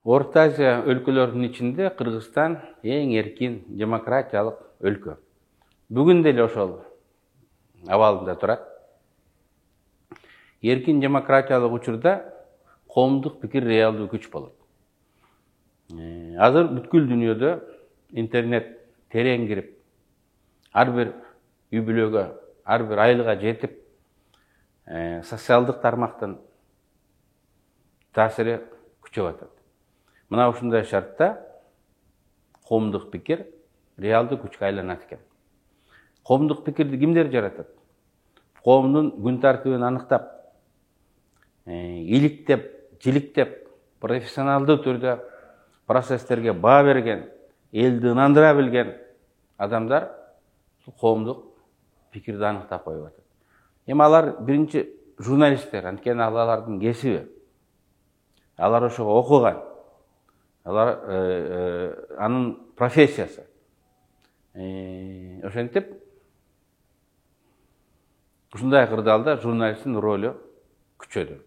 Орта Азия өлкөлөрүнүн ичинде Кыргызстан эң эркин демократиялык өлкө. Бүгүн деле ошол абалында турат. Эркин демократиялык учурда коомдук пикир реалдуу күч болот. Азыр бүткүл дүйнөдө интернет терең кирип, ар бир үй бүлөгө, ар бир айлыга жетип, социалдык тармактын таасири күчөп атат. Мына ушундай шартта коомдук пикир реалдуу күчкө айланат экен. Коомдук пикирди кимдер жаратат? Коомдун күн тартибин аныктап, иликтеп, жиликтеп, профессионалдуу түрдө процесстерге баа берген, элди ынандыра билген адамдар коомдук пикирди аныктап коюп атат. Эми алар биринчи журналисттер, анткени алардын кесиби. Алар ошого окуган. Алар анын профессиясы. Ошентип ушундай кырдаалда журналисттин ролу күчөдү.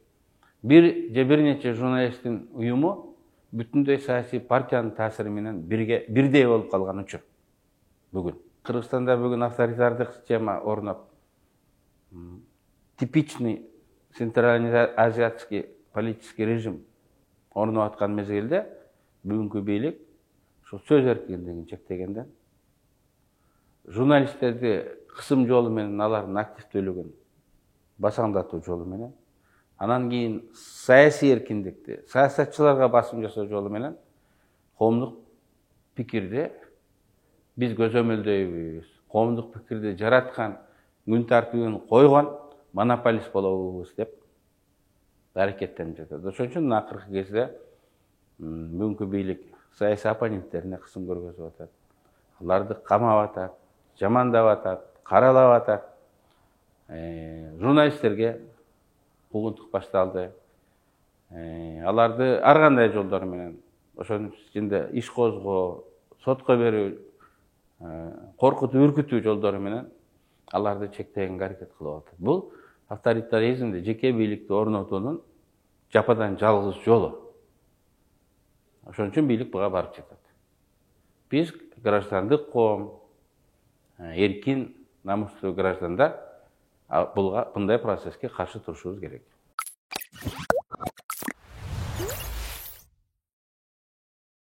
Бир нече журналисттин уюму бүтүндөй саясий партиянын таасири менен бирдей болуп калган учур бүгүн. Кыргызстанда бүгүн авторитардык система орноп, типичный централизиатский политический режим орноп аткан мезгилде бүгүнкү бийлик ушул сөз эркиндигин чектегенде, журналисттерди кысым жолу менен алардын активдүүлүгүн басаңдатуу жолу менен, анан кийин саясий эркиндикти, саясатчыларга басым жасоо жолу менен коомдук пикирди биз көзөмөлдөйбүз, коомдук пикирди жараткан, күн тартибин койгон монополист болобуз деп аракеттенип жатат. Ошон үчүн акыркы кезде бүгүнкү бийлик саясий оппоненттерине кысым көргөзүп атат. Аларды камап атат, жамандап атат, каралап атат. Журналисттерге куугунтук башталды. Аларды ар кандай жолдор менен, ошонун ичинде иш козгоо, сотко берүү, коркутуу, үркүтүү жолдору менен аларды чектегенге аракет кылып атат. Бул авторитаризмди, жеке бийликти орнотуунун жападан жалгыз жолу. Ошон үчүн бийлик буга барып жатат. Биз граждандык коом, эркин, намустуу граждандар мындай процесске каршы турушубуз керек.